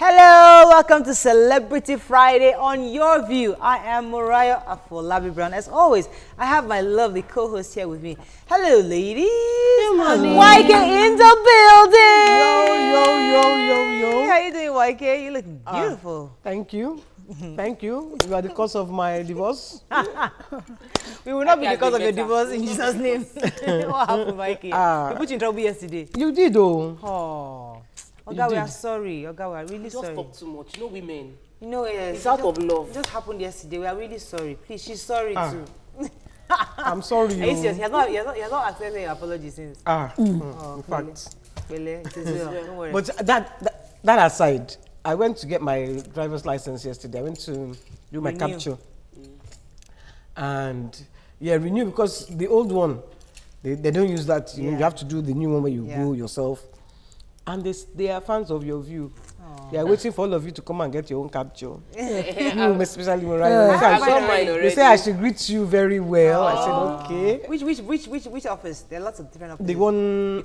Hello, welcome to Celebrity Friday on Yourview. I am Mariah Afolabi-Brown. As always, I have my lovely co-host here with me. Hello, ladies. YK in the building. Yo. How you doing, YK? You look beautiful. Thank you. Thank you. You are the cause of my divorce. We will not be the cause of your divorce in Jesus' name. What happened, YK? We put you in trouble yesterday. You did, though. Oh. Oga, we are sorry. Oga, we are really sorry. Just talk too much. You know women. You know, yes. It's out of love. It just happened yesterday. We are really sorry. Please, she's sorry too. I'm sorry. Are you serious? He has not accepted your apology since. In fact. It is well. Don't worry. But that aside, I went to get my driver's license yesterday. I went to do my capture. And yeah, renew, because the old one, they don't use that. You know, you have to do the new one where you go yourself. And they are fans of Yourview. They are waiting for all of you to come and get your own capture. Especially Mariah. They say I should greet you very well. I said, okay. Which office? There are lots of different offices. The one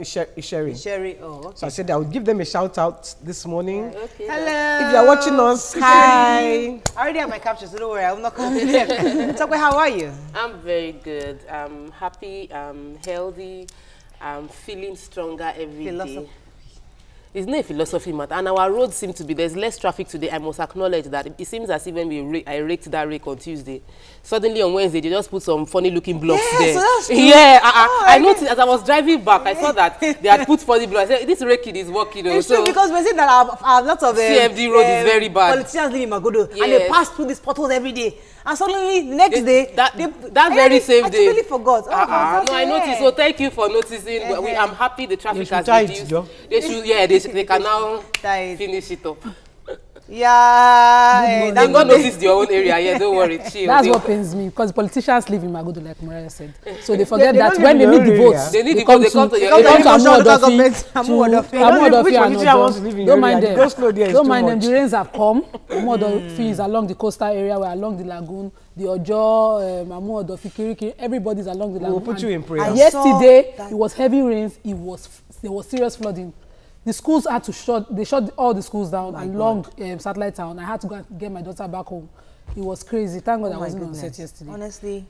Sherry. Sherry. Oh, okay. So I said I would give them a shout out this morning. Okay. Hello. If you are watching us, hi. I already have my capture, so don't worry. I will not come in there. Talk about, how are you? I'm very good. I'm happy. I'm healthy. I'm feeling stronger every day. It's not a philosophy matter, and our roads seem to be, there's less traffic today. I must acknowledge that. It seems as if when I raked that rake on Tuesday, suddenly on Wednesday they just put some funny looking blocks there. So that's true. Yeah, I noticed as I was driving back, I saw that they had put funny blocks. I said, this raking is working. It's true, because we're seeing that our lots of CFD road is very bad. Politicians live in Magodo, and they pass through these potholes every day. And suddenly, the next day, that very same day. I totally forgot. No, I noticed. So thank you for noticing. I'm happy the traffic has reduced. They should, they can now finish it up. Yeah. They don't notice your own area. Yeah, don't worry. Chill. That's what pains me, because politicians live in Magodo, like Mariah said. So they forget that when they need the votes, they come to Amuodofi. Don't mind them. Don't mind them. The rains have come. Amuodofi is along the coastal area. We're along the lagoon. The Ojo, Amuodofi, Kiriki, everybody's along the lagoon. We'll put you in prayer. And yesterday, it was heavy rains. There was serious flooding. The schools had to shut all the schools down along Satellite Town. I had to go and get my daughter back home. It was crazy. Thank God I wasn't on set yesterday. Honestly.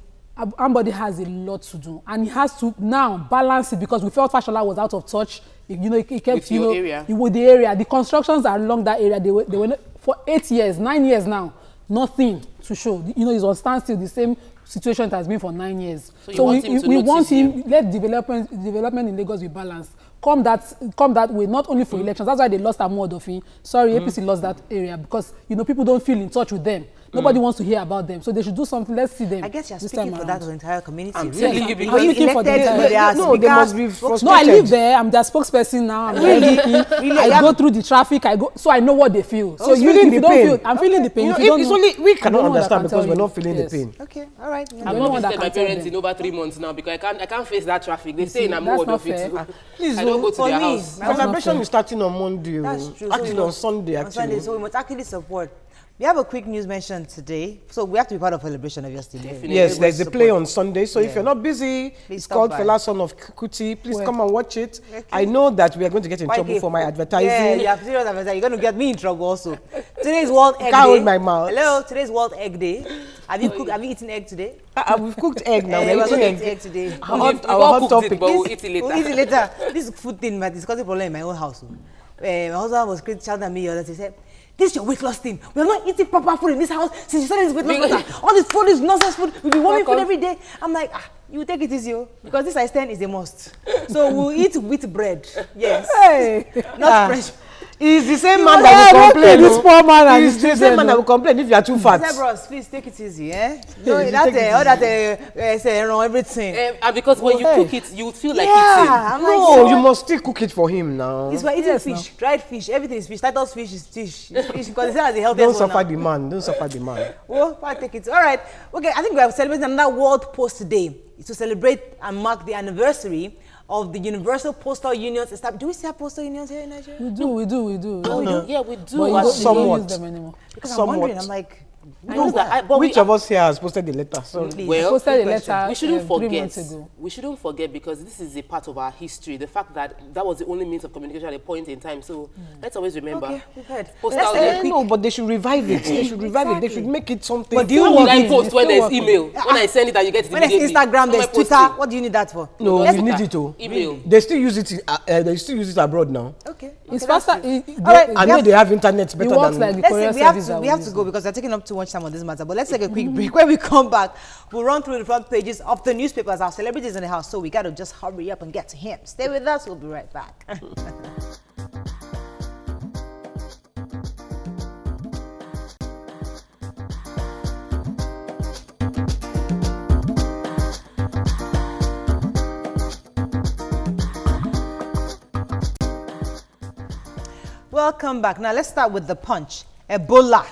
Somebody has a lot to do, and he has to now balance it, because we felt Fashola was out of touch. You know, he kept, with the area. The constructions are along that area. They were for 8 years, 9 years now, nothing to show. You know, he's on standstill. The same situation it has been for 9 years. So we want him, let development in Lagos be balanced. Come that way, not only for elections. That's why they lost Amuodofi. Sorry, APC lost that area, because people don't feel in touch with them. Nobody wants to hear about them, so they should do something. Let's see them. I guess you're speaking for that entire community. I'm telling you, because I'm speaking for the entire. No, they must be frustrated. No, I live there. I'm their spokesperson now. I'm I go through the traffic. So I know what they feel. So you don't feel. I'm feeling the pain. It's only we cannot understand, because we're not feeling the pain. Okay, all right. I've not visited my parents in over 3 months now, because I can't face that traffic. They stay in Amuodofi too. Please, I don't go to their house. Celebration is starting on Monday. That's true. Actually, on Sunday. Actually, so we must actually support. We have a quick news mention today, so we have to be part of celebration, obviously. Yes, there's a play on Sunday, so if you're not busy, it's called Fela Son of Kuti. Please come and watch it. Okay. I know that we are going to get in trouble for my advertising. Yeah, you have serious advertising. You're going to get me in trouble also. Today is World Egg Day. Can't hold my mouth. Hello, today is World Egg Day. Have you eaten egg today? We've cooked egg now. We're eating egg today. Our hot topic, but we'll eat it later. We'll eat it later. This food thing might discuss a problem in my own house. My husband was shouting at me the other day. He said, this is your weight loss thing. We are not eating proper food in this house since you started this weight loss matter. All this food is nonsense food. We'll be warming food every day. I'm like, you take it easy, because this I stand is a must. So we'll eat wheat bread. Yes. Hey. Not fresh. He's the same man that will complain. This poor man. He's the same man that will complain if you are too fat. Zebras, please take it easy, eh? No, everything. And because when you cook it, you feel like eating. No, you must still cook it for him now. It's for eating fish, dried fish. Everything is fish. Titus fish is fish. Because it's the healthiest. Don't suffer the man. Don't suffer the man. Well, I'll take it. All right. Okay, I think we are celebrating another World Post Day. It's to celebrate and mark the anniversary of the Universal Postal Union's established. Do we still have postal unions here in Nigeria? We do. Oh, we do? Yeah, we do. But you don't use them anymore. Because I'm wondering, I'm like, Which of us here has posted the letter? Sorry. Well, posted the letter. We shouldn't 3 months ago. We shouldn't forget, because this is a part of our history. The fact that that was the only means of communication at a point in time. So let's always remember. Okay, we've heard. No, but they should revive it. They should revive it. They should make it something. But do you need I post when there's email? When I send it, and you get it when there's Instagram, there's Twitter. What do you need that for? No, you need it to email. They still use it. They still use it abroad now. Okay. It's faster. I know they have internet better than. Like the we have to go because we're taking up too much time on this matter. But let's take a quick break. When we come back, we'll run through the front pages of the newspapers. Our celebrities in the house, so we got to just hurry up and get to him. Stay with us. We'll be right back. Welcome back. Now let's start with the punch. Ebola.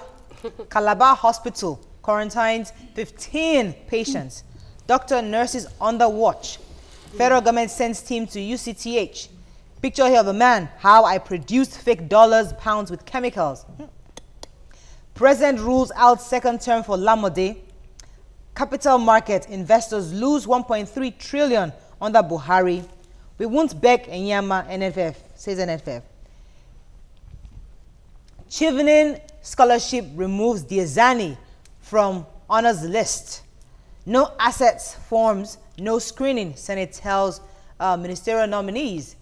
Calabar Hospital quarantines 15 patients. Doctor and nurses under watch. Federal government sends team to UCTH. Picture here of a man. How I produced fake dollars, pounds with chemicals. President rules out second term for Alawode. Capital market investors lose 1.3 trillion under Buhari. We won't beg Enyama, NFF, says NFF. Chevening scholarship removes Diazani from honors list. No assets forms, no screening, Senate tells ministerial nominees.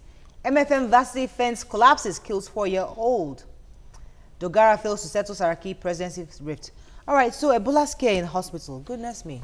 MFM varsity fence collapses, kills 4-year-old. Dogara fails to settle Saraki presidency rift. All right, so Ebola scare in hospital. Goodness me.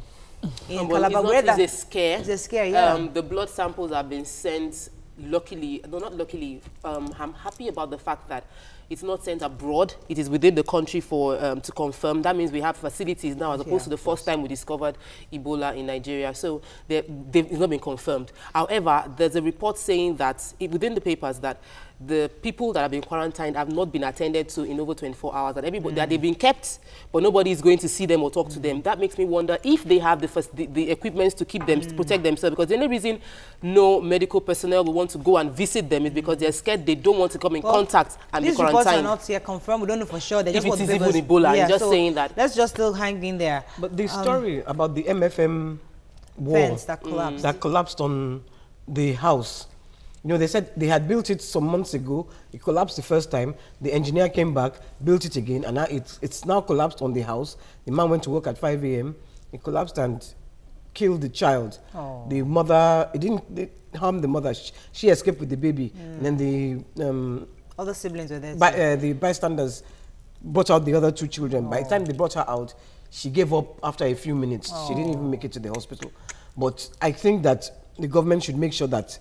In Calabar, it's a scare. It's a scare, yeah. The blood samples have been sent. Luckily, no, not luckily. I'm happy about the fact that it's not sent abroad. It is within the country for to confirm. That means we have facilities now, as opposed to the first time we discovered Ebola in Nigeria. So it's not been confirmed. However, there's a report saying that within the papers that the people that have been quarantined have not been attended to in over 24 hours. That everybody that they've been kept, but nobody is going to see them or talk to them. That makes me wonder if they have the equipment to keep them, to protect themselves. Because the only reason no medical personnel will want to go and visit them is because they're scared they don't want to come in contact and be quarantined. These reports are not yet confirmed. We don't know for sure. They if just it is even Ebola, I'm just saying that. Let's just still hang in there. But the story about the MFM wall fence that collapsed on the house. You know, they said they had built it some months ago. It collapsed the first time. The engineer came back, built it again, and now it's now collapsed on the house. The man went to work at 5 a.m. It collapsed and killed the child. Oh. The mother, it didn't harm the mother. She escaped with the baby. And then the other siblings were there. The bystanders brought out the other 2 children. By the time they brought her out, she gave up after a few minutes. She didn't even make it to the hospital. But I think that the government should make sure that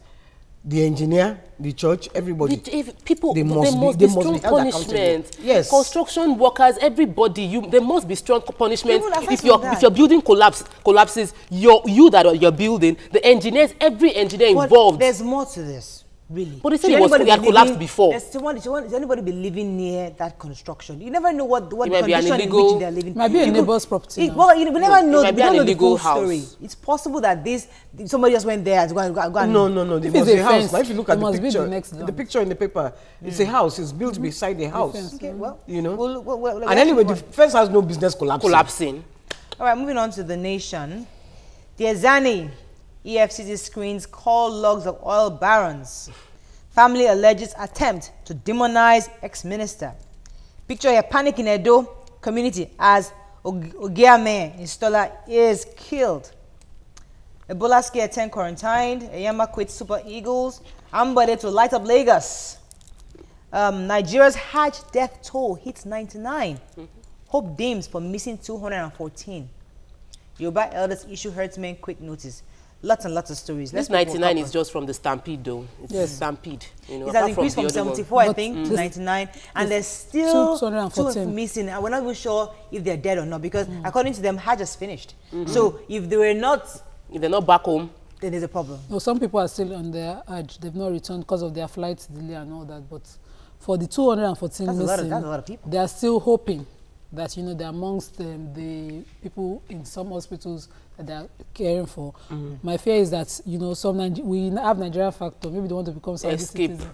the engineer, the church, everybody, people, they must be strong punishment. Yes, construction workers, everybody, there must be strong punishment. If your building collapses, you're building, the engineers, every engineer involved. There's more to this. Really? But they said it had collapsed before. Does anybody be living near that construction? You never know what condition in which they're living. It might be a neighbor's property. Well, you never know. We don't know the full story. It's possible that somebody just went there to go and No. If it's a house, now if you look at the picture in the paper, it's a house. It's built beside a house. Okay, well, you know. And anyway, the fence has no business collapsing. All right, moving on to The Nation. Diazani. EFCC screens call logs of oil barons. Family alleges attempt to demonize ex-minister. Picture here, panic in Edo community as Ogiame installer is killed. Ebola scare 10 quarantined. Eyama quits Super Eagles. Ambode to light up Lagos. Nigeria's Hajj death toll hits 99. Hope dames for missing 214. Yoruba elders issue herdsmen quick notice. Lots and lots of stories. This 99 is just from the stampede, though. It's stampede. You know, it has increased from 74, I think, to 99. And there's still 214 missing. And we're not even sure if they're dead or not, because according to them, Hajj has finished. So if they're not back home, then there's a problem. Well, some people are still on their Hajj. They've not returned because of their flight delay and all that. But for the 214 missing, that's a lot of people. They are still hoping that, you know, they're amongst the people in some hospitals that they're caring for. My fear is that, you know, we have Nigeria factor. Maybe they want to become Saudi citizens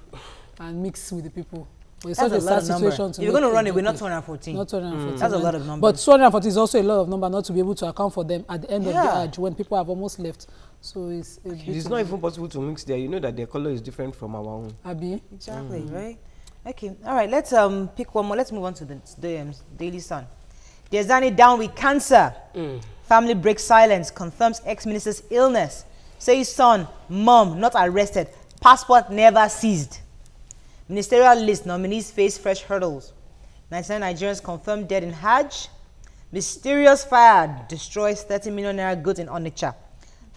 and mix with the people. But it's such a sad situation. If you're going to run it, we're not 214. Not 214. That's a lot of numbers. But 240 is also a lot of number not to be able to account for them at the end of the age when people have almost left. So it's not even possible to mix there. You know that their color is different from our own. Abi? Exactly, right? Okay, all right, let's pick one more. Let's move on to the Daily Sun. Diezani down with cancer. Family breaks silence, confirms ex-minister's illness. Says son, mom not arrested. Passport never seized. Ministerial list nominees face fresh hurdles. 99 Nigerians confirmed dead in Hajj. Mysterious fire destroys 30 million naira goods in Onitsha.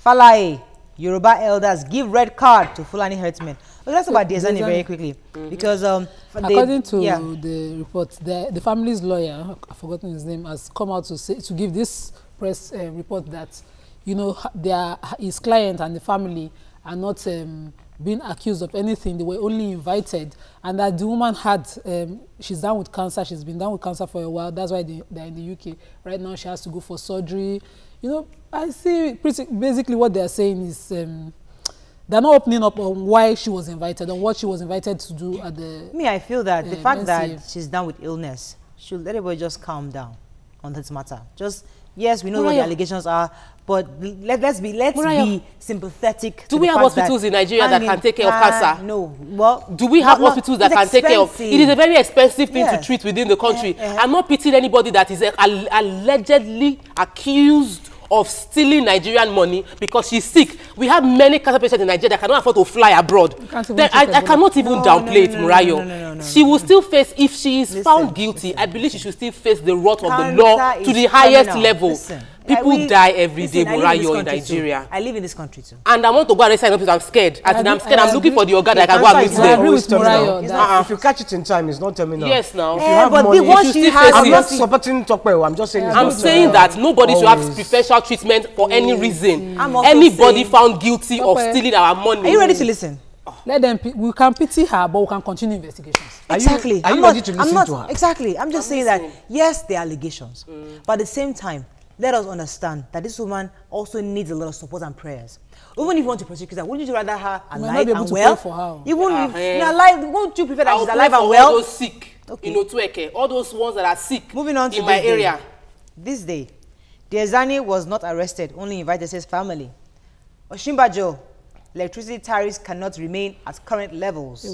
Falaye, Yoruba elders give red card to Fulani herdsmen. Okay, let's talk about Diezani very quickly. Because according to the report, the family's lawyer, I've forgotten his name, has come out to give this press report that, you know, his client and the family are not being accused of anything. They were only invited, and that the woman had she's down with cancer. She's been down with cancer for a while. That's why they're in the UK right now. She has to go for surgery. You know, I see basically what they're saying is they're not opening up on why she was invited and what she was invited to do at the I feel that the fact that she's down with illness should let everybody just calm down on this matter. Just yes, we know what the allegations are, but let's be sympathetic. Do we have hospitals in Nigeria that can take care of cancer? No. Well, do we have hospitals that can take care of? It is a very expensive thing to treat within the country. I'm not pitying anybody that is allegedly accused of stealing Nigerian money because she's sick. We have many cancer patients in Nigeria that cannot afford to fly abroad. I cannot even downplay it, Murayo. She will still face, if she is found guilty, I believe she should still face the wrath of the law to the highest level. People die every day, Murayo, in Nigeria. I live in this country too. And I want to go and resign because I'm scared. I'm scared. I'm looking for the organ that I can go and meet them. I agree with Murayo. If you catch it in time, it's not terminal. Yes, now. If you have money, you should still face it. I'm not supporting Tokwe. I'm just saying it's I'm saying that nobody should have preferential treatment for any reason. Anybody found guilty of stealing our money. Are you ready to listen? Let them. We can pity her, but we can continue investigations. Exactly. Are you ready to listen to her? Exactly. I'm just saying that yes, there are allegations, but at the same time, let us understand that this woman also needs a lot of support and prayers. Even if you want to prosecute her, wouldn't you rather her alive and well? For her. Even if alive, won't you prefer that she's alive and well? All those sick, in Otueke, all those ones that are sick. Moving on to in my area. This day, Diezani was not arrested, only invited his family. Oshimbajo, electricity tariffs cannot remain at current levels.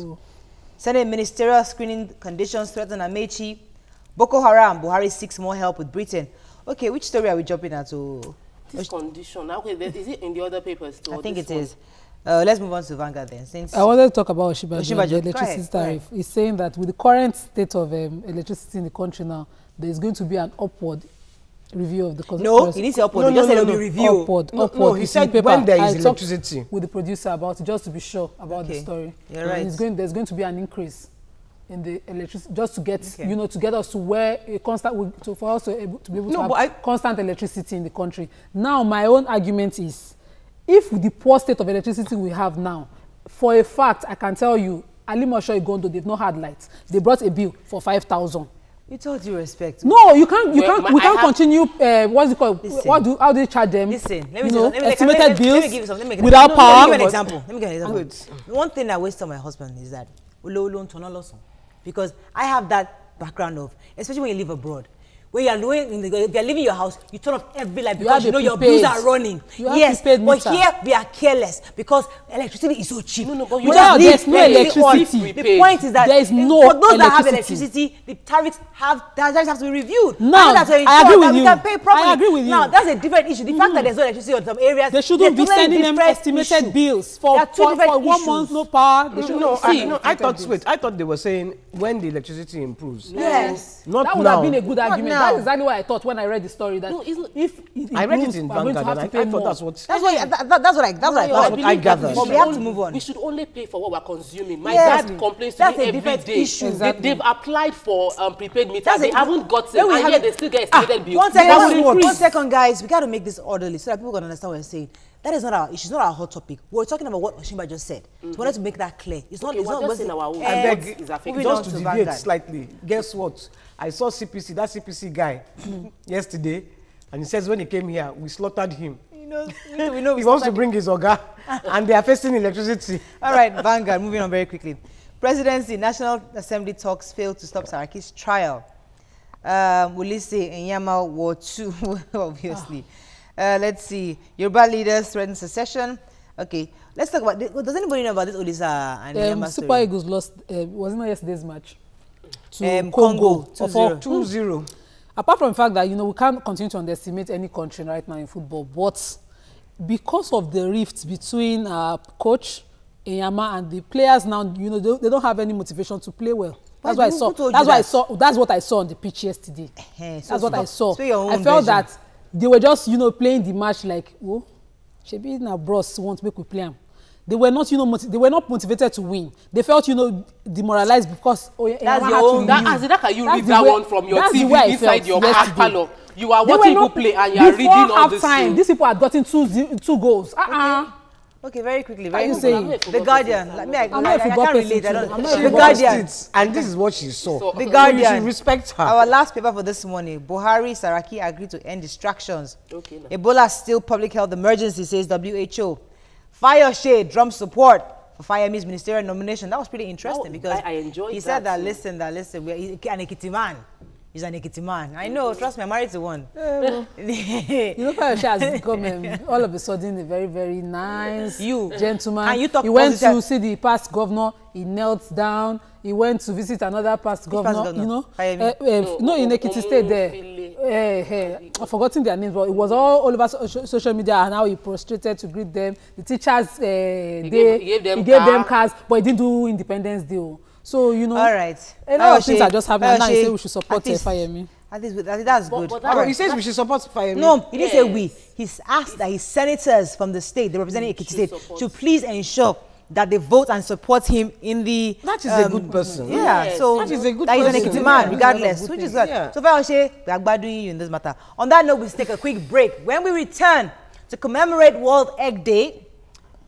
Senate ministerial screening conditions threaten Amechi. Boko Haram, Buhari seeks more help with Britain. Okay, which story are we jumping at? This condition. Okay, is it in the other papers too? I think it is. Let's move on to Vanguard then. Since I wanted to talk about Oshibajo, the electricity tariff. It's saying that with the current state of electricity in the country now, there is going to be an upward review of the No, he needs upward. He just said it will be review. Upward. No, he said when there is electricity. With the producer about it, just to be sure about the story. You're right. There's going to be an increase in the electricity, just to get to get us to where a constant for us to be able to have constant electricity in the country. Now, my own argument is, if the poor state of electricity we have now, for a fact, I can tell you, Alimosho Igondo, they've not had lights. They brought a bill for 5,000. With all due respect. No, we can't continue. What's it called? Listen, how do they charge them? Listen, estimated bills without power. Let me give you an example. One thing I waste on my husband is that because I have that background of, especially when you live abroad, when if you're leaving your house, you turn off every light because you know your bills are running. Yes, but here we are careless because electricity is so cheap. No, but there's no electricity. The point is that there is no for those that have electricity, the tariffs have to be reviewed. Now, I agree with you. We can pay properly. I agree with you. Now, that's a different issue. The fact that there's no electricity in some areas, they shouldn't be sending them estimated bills for 1 month no power. I thought they were saying when the electricity improves. Yes, not that would have been a good argument. That's exactly what I thought when I read the story. That if I read it in Vanguard, and I thought that's what I gathered. But we have to move on. We should only pay for what we're consuming. My dad complains to me every day. Exactly. They've applied for prepaid meters. They haven't gotten, and yet they still get estimated bills. 1 second, guys. We got to make this orderly so that people can understand what we're saying. That is not our issue. It's not our hot topic. We're talking about what Oshimba just said. We wanted to make that clear. It's not. It's not just in our own. I beg, just to deviate slightly. Guess what? I saw CPC, that CPC guy, yesterday, and he says when he came here, we slaughtered him. We know. He wants to bring his oga, and they are facing electricity. All right, Vanguard. Moving on very quickly. Presidency, National Assembly talks failed to stop Saraki's trial. Ulisi Nyama War 2, obviously. Let's see. Yoruba leaders threaten secession. Okay, let's talk about this. Does anybody know about this Olisa and Nyama story? Super Eagles lost, wasn't it yesterday's match? To Congo. 2-0. Apart from the fact that, we can't continue to underestimate any country right now in football, but because of the rift between coach Enyama and the players now, they don't have any motivation to play well. That's what I saw. That's what I saw on the pitch yesterday. That's what I saw. I felt that they were just, playing the match like, oh, Shebi na bros want to make we play them. They were not, they were not motivated to win. They felt, demoralized because that's your own. How can you read that one from your TV inside your parlor? You are watching people play and you are reading all this. These people had gotten two goals. Okay, very quickly. The Guardian. I can't relate. The Guardian. And this is what she saw. The Guardian. You should respect her. Our last paper for this morning. Buhari, Saraki agreed to end distractions. Okay, Ebola still public health emergency, says WHO. Fire Shade drums support for Fayemi's ministerial nomination. That was pretty interesting because I enjoyed he said that, listen, he's an Ekiti man. He's an Ekiti man. I know, trust me, I'm married to one. Fire Shade has become all of a sudden a very, very nice gentleman. And he went to see the past governor, he knelt down, he went to visit another past governor, no, in Ekiti State there. I've forgotten their names, but it was all over social media and how he prostrated to greet them. The teachers, he gave them cars, but he didn't do Independence Day. So, all right. A lot of things are just happening. Now he said we should support Fayemi. That's good. He says we should support Fayemi. No, he didn't say we. He's asked that his senators from the state, the representing Ekiti State, should please ensure that they vote and support him in the... That is a good person. Yeah, yes. so that is a good person. He's an Ekiti man, regardless, which is good. Yeah. So Fayoshe, we are gbaduing you in this matter. On that note, we'll take a quick break. When we return to commemorate World Egg Day,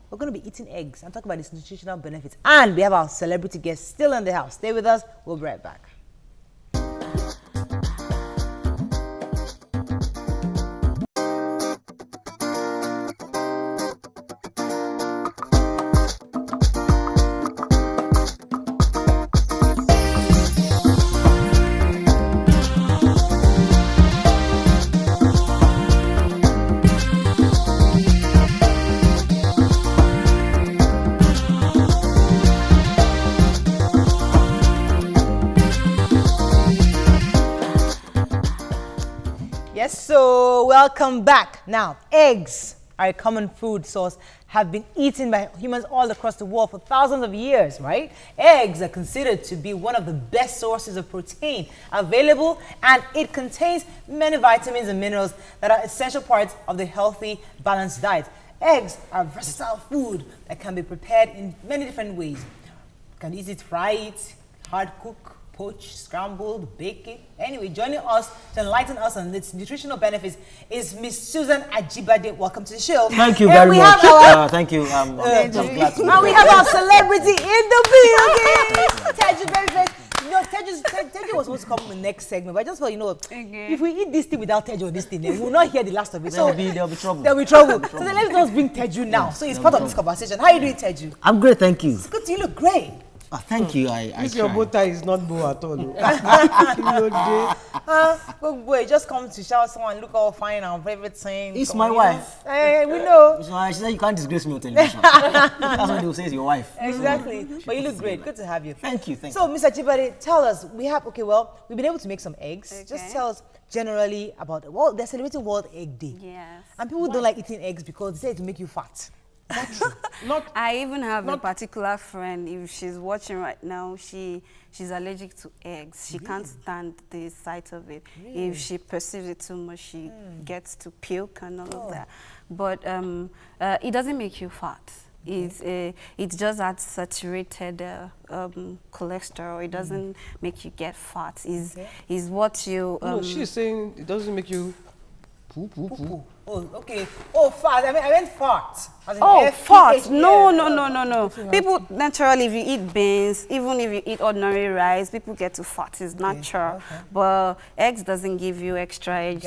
we're going to be eating eggs and talk about its nutritional benefits. And we have our celebrity guest still in the house. Stay with us. We'll be right back. So welcome back. Now, eggs are a common food source, have been eaten by humans all across the world for thousands of years, right? Eggs are considered to be one of the best sources of protein available, and it contains many vitamins and minerals that are essential parts of the healthy, balanced diet. Eggs are versatile food that can be prepared in many different ways. You can eat it, fry it, hard cook, poach, scrambled, bake it. Anyway, joining us to enlighten us on its nutritional benefits is Miss Susan Ajibade. Welcome to the show. Thank you very much. Thank you. I'm glad to be and we have our celebrity in the building. Teju, Teju was supposed to come in the next segment, but I just felt, if we eat this thing without Teju on this thing, we will not hear the last of it. So there'll be trouble. There'll be trouble. So then let's just bring Teju now. So it's part of this conversation. How are you doing, Teju? I'm great, thank you. It's good. You look great. Oh, thank you. This your bow tie is not bow at all. Good boy, just come to shower someone, look all fine and everything. It's my wife. Hey, we know. So she said you can't disgrace me on television. That's what they will say is your wife. Exactly. But you look great. Good to have you. Thank you. Thank you. So, Mr. Chibari, tell us, we've been able to make some eggs. Okay. Just tell us generally about they're celebrating World Egg Day. Yes. And people don't like eating eggs because they say it will make you fat. That's true. I even have a particular friend, if she's watching right now, she's allergic to eggs. She can't stand the sight of it. Really? If she perceives it too much, she gets to puke and all of that. But it doesn't make you fat. It just adds saturated cholesterol. It doesn't make you get fat. Is what you... no, she's saying it doesn't make you poo. Oh, okay. Oh, fat. I meant fart. Oh, fat. No. People, naturally, if you eat beans, even if you eat ordinary rice, people get to fat. It's natural. Okay. But eggs doesn't give you extra edge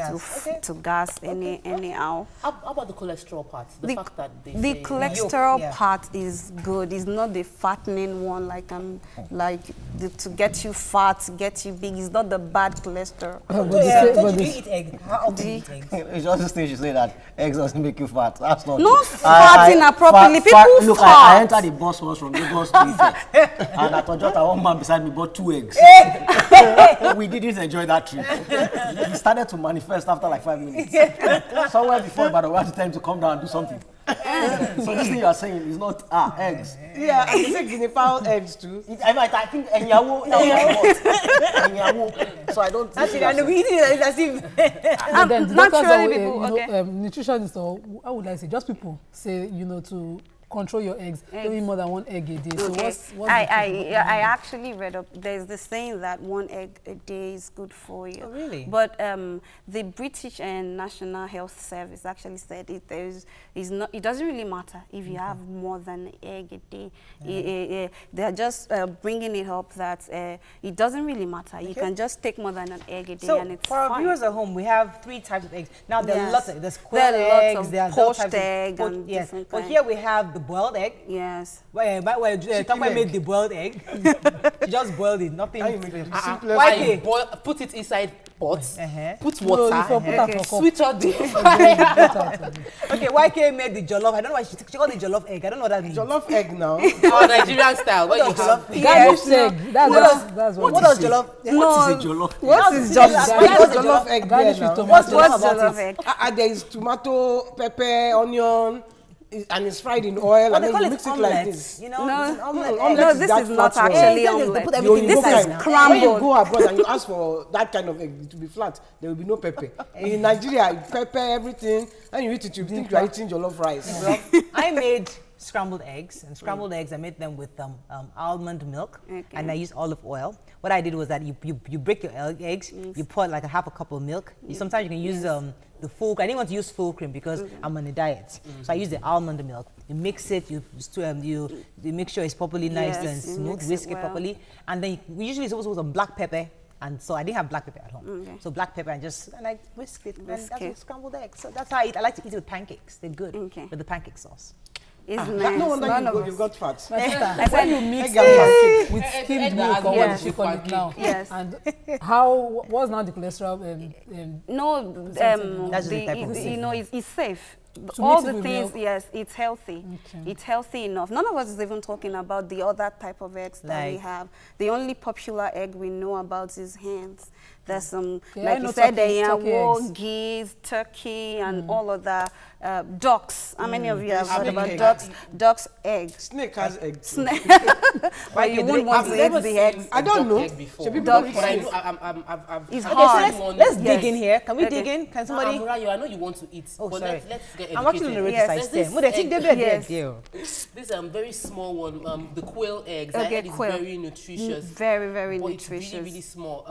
to gas anyhow. How about the cholesterol part? The fact that the cholesterol part is good. It's not the fattening one, to get you fat, get you big. It's not the bad cholesterol. Don't you eat egg? How often do you eat eggs? It's just this thing she say that eggs doesn't make you fat. That's not no true. Fatting appropriately. People look, fat. I entered the bus once from Lagos to Ife, and I thought one man beside me bought 2 eggs. We didn't enjoy that trip. He started to manifest after like 5 minutes. Somewhere before, but we had time to come down and do something. So this thing you are saying is not eggs. Yeah, and you say guinea fowl eggs too. I think enyawo. So I don't. Actually, I know we eat it as if. And then naturally, people, nutritionists, or how would I say, just people say, to control your eggs. Don't eat more than 1 egg a day. So what's I actually read up. There's this saying that 1 egg a day is good for you. Oh, really? But the British and National Health Service actually said it doesn't really matter if you have more than an egg a day. They're just bringing it up that it doesn't really matter. You can just take more than an egg a day, and it's for our fine. viewers at home, we have 3 types of eggs. Now there are lots of there's quail eggs, there's poached egg, and different But here we have the boiled egg. Yes. Tama made the boiled egg. She just boiled it, nothing. Put it inside pots, put water, switch on the Okay, YK made the jollof. I don't know why she called it jollof egg. I don't know what that means. Jollof egg now. Nigerian style. What you have? Garlic egg. That's what does jollof? What is a jollof? What is jollof egg? What's jollof egg? There is tomato, pepper, onion. And it's fried in oil, and then you mix it like this. No, this is not actually omelette. This is crumbled. When you go abroad and you ask for that kind of egg to be flat, there will be no pepper. In Nigeria, you pepper everything, and you eat it, you think you are eating jollof rice. I made scrambled eggs, and scrambled eggs I made them with almond milk, and I used olive oil. What I did was that you break your eggs, you pour like half a cup of milk. Sometimes you can use the full. I didn't want to use full cream because I'm on a diet, so I use the almond milk. You mix it, you make sure it's properly nice and smooth, whisk it properly, and then usually it's also some black pepper. And so I didn't have black pepper at home. So black pepper and I whisked it. And that's what scrambled eggs. So that's how I eat. I like to eat it with pancakes. They're good with the pancake sauce. Nice. No wonder you've got fat. I said you mix it with skimmed milk or what you call it now. Yes. And what's now the cholesterol? It's safe. All the things, yes, it's healthy. It's healthy enough. None of us is even talking about the other type of eggs that we have. The only popular egg we know about is hens. There's some, like you said, geese, turkey, and all of the ducks. How many of you have heard about ducks? Ducks' eggs. Snake has eggs. But you wouldn't want to eat the eggs. I don't know. It's hard. Let's dig in here. Can we dig in? Can somebody? I know you want to eat. Oh, sorry. Let's get educated. I'm actually on the right side. This very small one, the quail eggs. Okay, it's very nutritious. Very, very nutritious. It's really, really small.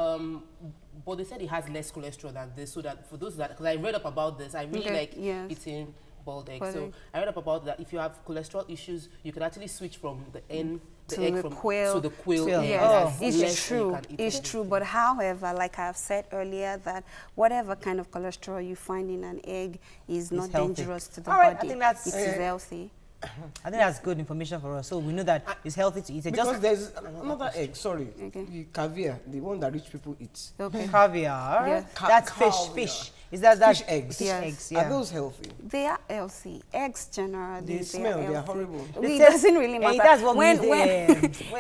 But they said it has less cholesterol than this, so that for those that, because I read up about this, I really like eating boiled eggs. So I read up about that. If you have cholesterol issues, you can actually switch from the egg from quail to the quail. Yes, it's true. It's true. But however, like I've said earlier, that whatever kind of cholesterol you find in an egg is not dangerous to the body. I think that's it is healthy. I think that's good information for us. So we know that it's healthy to eat it. Because there's another egg, the caviar, the one that rich people eat. Caviar? Yes. That's fish. Is that fish eggs? Fish eggs, Are those healthy? They are healthy. Eggs generally, they smell, they are horrible. It doesn't really matter. That's what when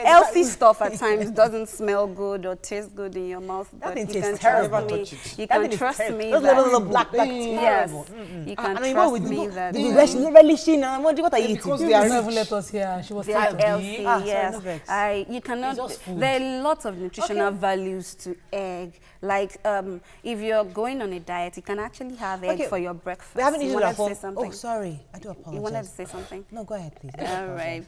healthy stuff at times doesn't smell good or taste good in your mouth, but you can trust me. You can trust me. Those little black yes, you can trust me that. Relishing. What are you eating? Because they are never let us hear. She was healthy. Yes, you cannot. There are lots of nutritional values to egg. Like if you're going on a diet, you can actually have egg for your breakfast. We haven't eaten to say something. Oh, sorry. I do apologize. You wanted to say something? No, go ahead, please. All right.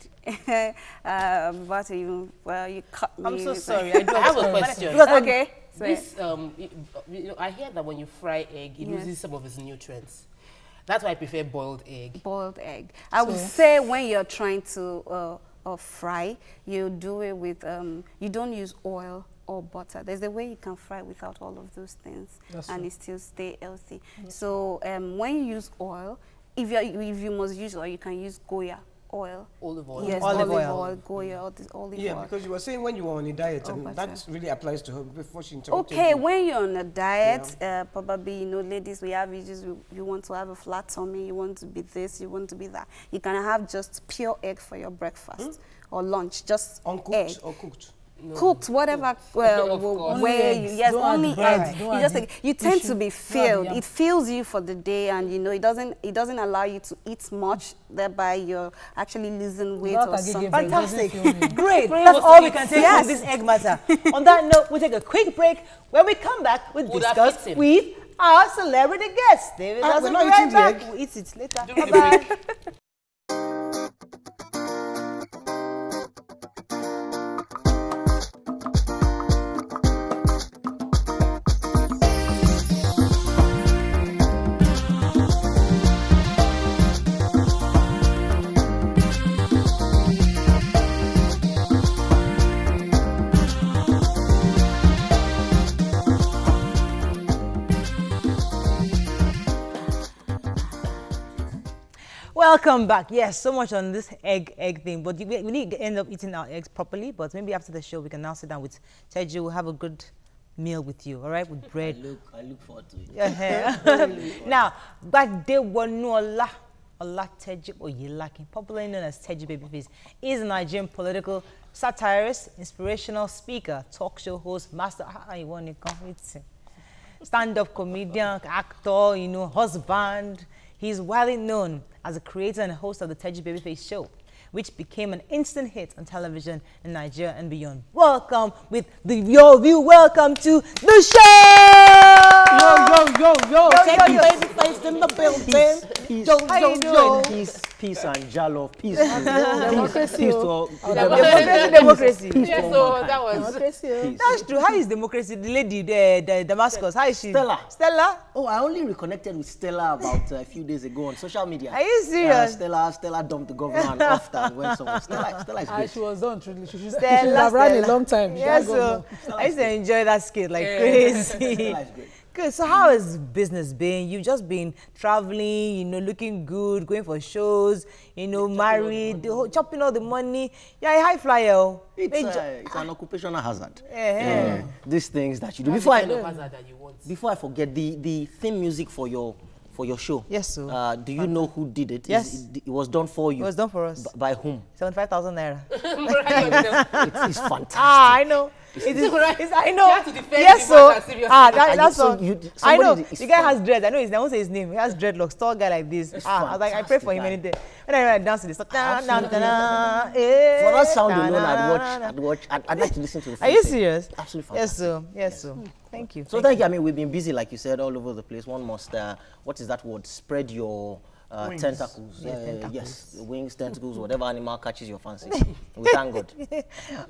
You cut me. I'm so sorry. I have a question. Okay. This, I hear that when you fry egg, it loses some of its nutrients. That's why I prefer boiled egg. Boiled egg. I would say when you're trying to fry, you do it with, you don't use oil or butter. There's a way you can fry without all of those things, and it still stay healthy. So when you use oil, if you must use oil, you can use Goya oil. Olive oil. Yes, olive oil, Goya, olive oil. Yeah, because you were saying when you were on a diet, and that really applies to her before she interrupted Okay, you. when you're on a diet, probably, you know, ladies, we have issues. You want to have a flat tummy, you want to be this, you want to be that. You can have just pure egg for your breakfast or lunch, just uncooked egg. or cooked? No. Cooked, whatever where you, yes, only eggs. You just you tend to be filled. It fills you for the day, and you know it doesn't allow you to eat much. Thereby, you're actually losing weight or something. Fantastic, great. That's all we can take from this egg matter. On that note, we'll take a quick break. When we come back, we'll discuss with our celebrity guest. David, we're not eating the egg. We'll eat it later. Bye-bye. Welcome back. Yes, so much on this egg thing, but we need to end up eating our eggs properly. But maybe after the show, we can now sit down with Teju. We'll have a good meal with you, all right, with bread. I look forward to it. Now, back day one Ola Teju Oyelaki, popularly known as Teju Babyface, is a Nigerian political satirist, inspirational speaker, talk show host, master. Stand-up comedian, actor, you know, husband. He's widely known as a creator and host of the Teju Babyface show, which became an instant hit on television in Nigeria and beyond. Welcome with the Yourview. Welcome to the show. Yo. Teju Babyface in the building. Peace and jollof. Peace. Democracy. Yes, so that was Peace. That's true. How is democracy? The lady, the Damascus. How is she? Stella. Oh, I only reconnected with Stella about a few days ago on social media. Are you serious? Stella dumped the governor and off and went somewhere. Stella is great. She was done, truly. She should Stella have run a long time. Yes, so I used to enjoy that skit like crazy. Stella is great. Good. So how has business been? You've just been traveling, you know, looking good, going for shows, you know, married, chopping all the money. You're a high flyer. It's an occupational hazard. These things that you do. Before I forget, the theme music for your show. Yes, sir. Do you know who did it? Yes. It was done for you. It was done for us. By whom? 75,000 naira. It's fantastic. I know. It is. I know. You have to defend yes, so. that's all. I know. The guy has dread. I know his name. I won't say his name. He has dreadlocks. Tall guy like this. I was like, I pray for him any day. When I dance to this. For that sound alone, I'd like to listen to the Are you serious? Absolutely fantastic. Yes, sir. Thank you. So thank you. I mean, we've been busy, like you said, all over the place. One must, what is that word? Spread your tentacles. Tentacles. Yes, wings, tentacles, whatever animal catches your fancy. We thank God.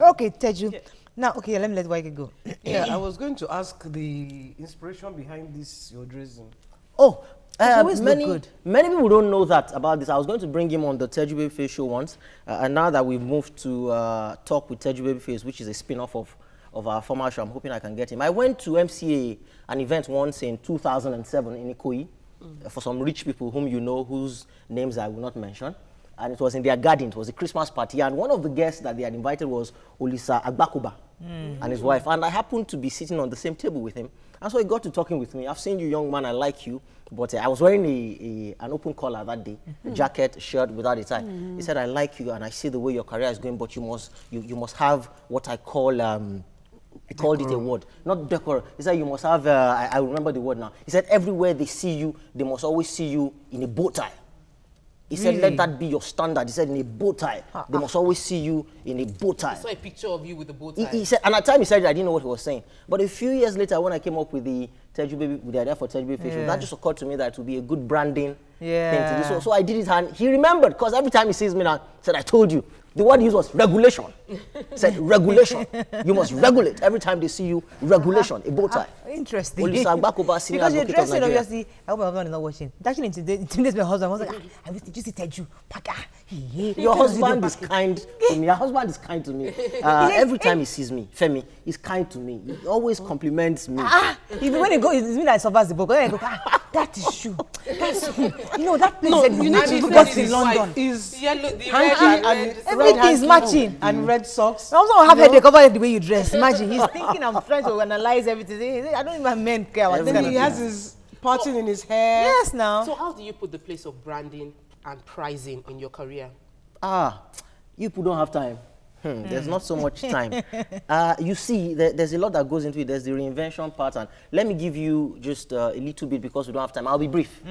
Okay, Teju. Now, okay, let me let Waike go. Yeah, I was going to ask the inspiration behind this, your dressing. Oh, many people don't know that about this. I was going to bring him on the Teju Babyface show once, and now that we've moved to Talk with Teju Babyface, which is a spin-off of our former show, I'm hoping I can get him. I went to MCA, an event once in 2007 in Ikoyi, for some rich people whom you know, whose names I will not mention. And it was in their garden. It was a Christmas party. And one of the guests that they had invited was Olisa Agbakuba and his wife. And I happened to be sitting on the same table with him. And so he got to talking with me. I've seen you, young man. I like you. But I was wearing an open collar that day, a jacket, shirt without a tie. He said, I like you and I see the way your career is going, but you must have what I call... he called it a word, not decor. He said you must have, I remember the word now. He said everywhere they see you, they must always see you in a bow tie. He said, let that be your standard. He said, in a bow tie. They must always see you in a bow tie. I saw a picture of you with the bow tie. He said, and at the time he said, I didn't know what he was saying. But a few years later, when I came up with the Teju Baby, with the idea for Teju Baby facial. That just occurred to me that it would be a good branding thing to do. So I did it, and he remembered, because every time he sees me now, he said, I told you. The word he used was regulation. Said regulation. You must regulate. Every time they see you, regulation, a bow tie. Interesting. Because you're dressing, obviously, I hope my husband is not watching. It actually intimidates my husband. I was like, I wish you said you. Your husband is kind to me. Your husband is kind to me. Every time he sees me, Femi, he's kind to me. He always compliments me. Even when he goes, it's me that suffers the book. When I go, that is you. That's you know that place. No, you need to look at in London. Is yellow, the red and everything is matching. And red socks. I also have headache over the way you dress. Imagine he's thinking I'm trying to analyze everything. I don't even men care about this. He has his parting in his hair. Yes, now. So how do you put the place of branding and pricing in your career? You people don't have time. There's not so much time. You see, there's a lot that goes into it. There's the reinvention part, and let me give you just a little bit because we don't have time. I'll be brief.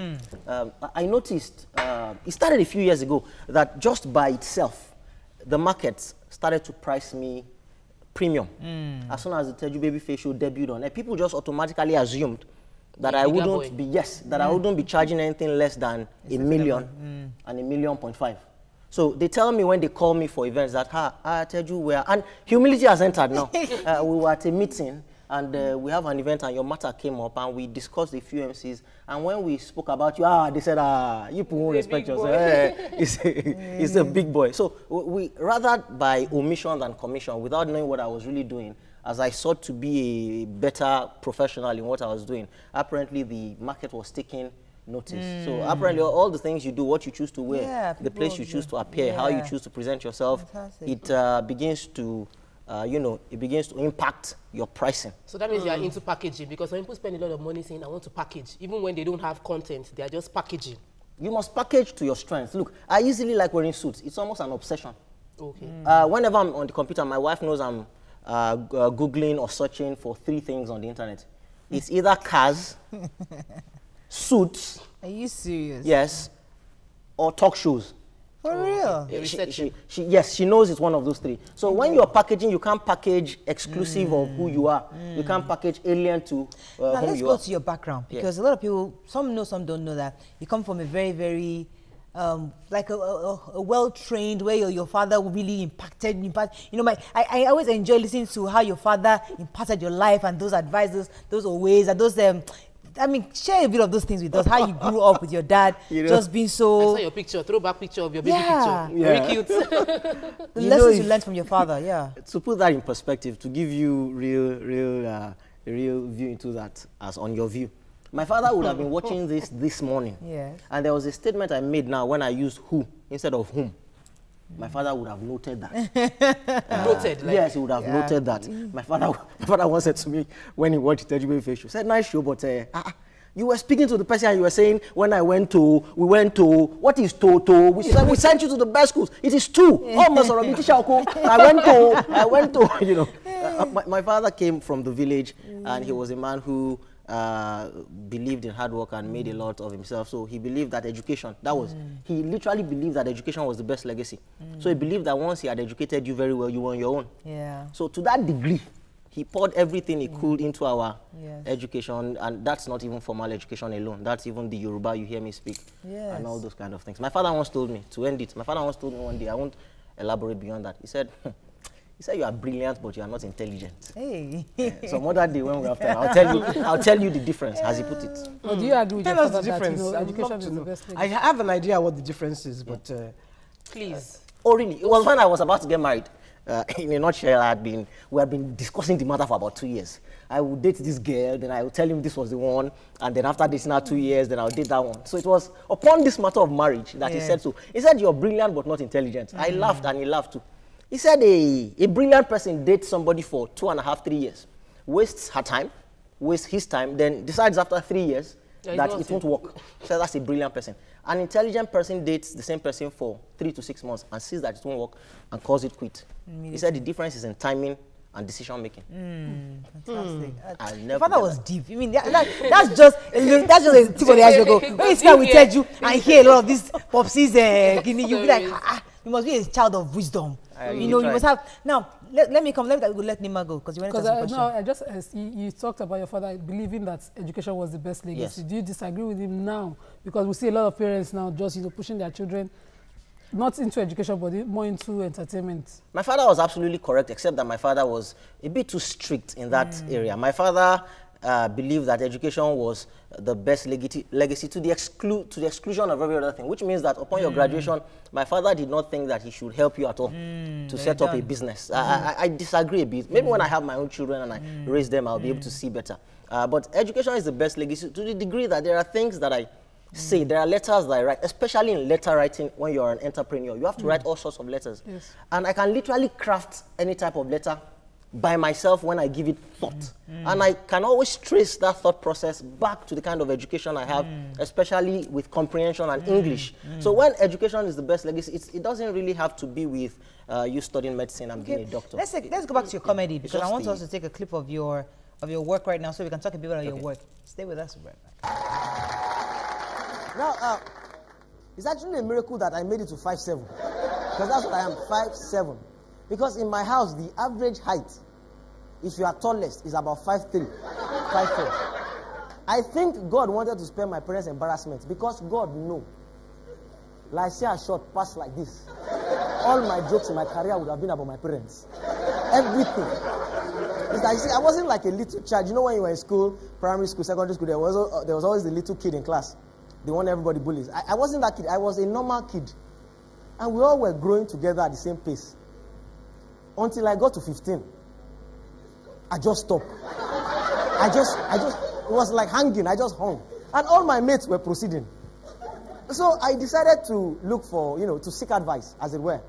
I noticed, it started a few years ago, that just by itself, the market started to price me premium. As soon as the Teju Baby facial debuted on it, people just automatically assumed that I wouldn't be, I wouldn't be charging anything less than $1 million and $1.5 million. So they tell me when they call me for events that, Teju, and humility has entered now. We were at a meeting and we have an event and your matter came up and we discussed a few MCs. And when we spoke about you, they said, you people won't respect yourself. It's a big boy. So we, rather by omission than commission, without knowing what I was really doing, as I sought to be a better professional in what I was doing, apparently the market was taking notice. So apparently all the things you do, what you choose to wear, the place you choose to appear, how you choose to present yourself, it begins to, it begins to impact your pricing. So that means you are into packaging, because when people spend a lot of money saying, I want to package, even when they don't have content, they are just packaging. You must package to your strengths. Look, I easily like wearing suits. It's almost an obsession. Okay. Whenever I'm on the computer, my wife knows I'm Googling or searching for 3 things on the internet. It's either cars, suits. Are you serious? Yes. Or talk shows. For real? Yes, she knows it's one of those 3. So when you're packaging, you can't package exclusive of who you are. You can't package alien to who you are. Now let's go to your background, because a lot of people, some know, some don't know that you come from a very, very like a well-trained, where your father really impacted. You know, I always enjoy listening to how your father impacted your life and those advices, those ways, and those I mean, share a bit of those things with us. How you grew up with your dad, just being so. I saw your picture, throwback picture of your baby picture. Very cute. The lessons you learned from your father, To put that in perspective, to give you real view into that, as on your view. My father would have been watching this morning. And there was a statement I made now when I used who instead of whom. My father would have noted that. Noted? Like, yes, he would have noted that. My father once said to me when he watched the Teju Baby facial, he said, nice show, but you were speaking to the person and you were saying, when we went to, what is Toto? We sent you to the best schools. It is 2. I went to, my father came from the village and he was a man who believed in hard work and made a lot of himself. So he believed that education, he literally believed that education was the best legacy. So he believed that once he had educated you very well, you were on your own. So to that degree, he poured everything he could into our education, and that's not even formal education alone. That's even the Yoruba you hear me speak and all those kind of things. My father once told me, to end it, my father once told me one day, I won't elaborate beyond that. He said, you are brilliant, but you are not intelligent. Hey. Some other day when we have time, I'll tell you the difference, as he put it. Well, do you agree with Tell your us father the difference. that education is the best thing? I have an idea what the difference is, but please. Oh, really? It was when I was about to get married. In a nutshell, we had been discussing the matter for about 2 years. I would date this girl, then I would tell him this was the one, and then after dating her 2 years, then I would date that one. So it was upon this matter of marriage that he said so. He said, you're brilliant but not intelligent. I laughed and he laughed too. He said a brilliant person dates somebody for 2.5, 3 years, wastes her time, wastes his time, then decides after 3 years that it won't work. So that's a brilliant person. An intelligent person dates the same person for 3 to 6 months and sees that it won't work and calls it quit. He said the difference is in timing and decision making. Fantastic. Your father was deep. I mean, that's just a tip of the iceberg. When you sit down with Teju and hear a lot of these popsies, you'll be like, you must be a child of wisdom. You must have. Now, let me let Nima go because you wanted to ask a question. No, I just you talked about your father believing that education was the best legacy. Yes. Do you disagree with him now? Because we see a lot of parents now just pushing their children not into education but more into entertainment. My father was absolutely correct, except that my father was a bit too strict in that area. My father believed that education was the best legacy to the exclusion of every other thing, which means that upon your graduation, my father did not think that he should help you at all to set up a business. I disagree a bit. Maybe when I have my own children and I raise them, I'll be able to see better. But education is the best legacy to the degree that there are things that I say, there are letters that I write, especially in letter writing when you're an entrepreneur. You have to write all sorts of letters. Yes. And I can literally craft any type of letter by myself when I give it thought. And I can always trace that thought process back to the kind of education I have, especially with comprehension and English. So when education is the best legacy, it doesn't really have to be with you studying medicine and being a doctor. Let's go back to your comedy, because I want us to take a clip of your work right now so we can talk a bit about your work. Stay with us right back. Now, it's actually a miracle that I made it to 5'7", because that's what I am, 5'7". Because in my house, the average height, if you are tallest, is about 5'3", 5'4". I think God wanted to spare my parents' embarrassment, because God knows. Like, say a short pass like this, all my jokes in my career would have been about my parents. Everything. It's like, see, I wasn't like a little child. You know, when you were in school, primary school, secondary school, there was always the little kid in class. The one everybody bullies. I wasn't that kid. I was a normal kid. And we all were growing together at the same pace. Until I got to 15. I just stopped. It was like hanging. I just hung. And all my mates were proceeding. So I decided to look for, to seek advice, as it were.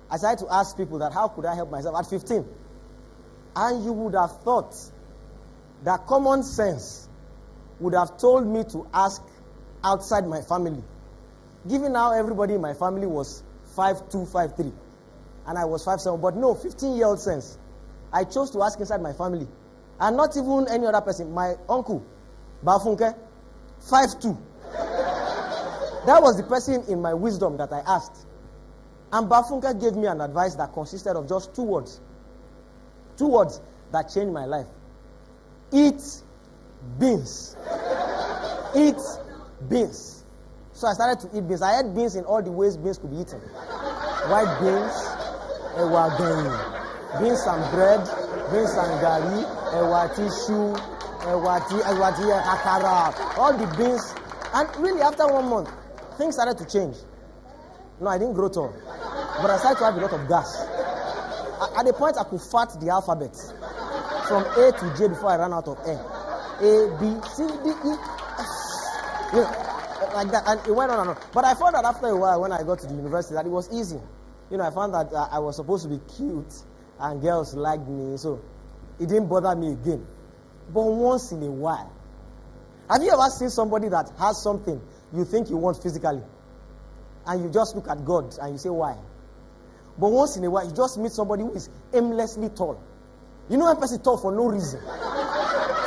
I decided to ask people that how could I help myself at 15? And you would have thought that common sense would have told me to ask outside my family. Given how everybody in my family was 5'2", 5'3", and I was 5'7", but no, 15-year-old sense. I chose to ask inside my family. And not even any other person. My uncle, Bafunke, 5'2". That was the person in my wisdom that I asked. And Bafunke gave me an advice that consisted of just 2 words. 2 words that changed my life. Eat beans. Eat beans. So I started to eat beans. I ate beans in all the ways beans could be eaten. White beans, ewa gani, beans and bread, beans and gari, ewa tissue, ewa akara, all the beans. And really after 1 month, things started to change. No, I didn't grow tall, but I started to have a lot of gas. At the point I could fart the alphabet from A to J before I ran out of N. A, B, C, D, E, F. Like that, and it went on and on. But I found out after a while when I got to the university that it was easy. I found that I was supposed to be cute and girls liked me, so it didn't bother me again. But once in a while, have you ever seen somebody that has something you think you want physically, and you just look at God and you say, why? But once in a while, you just meet somebody who is aimlessly tall. You know, a person tall for no reason,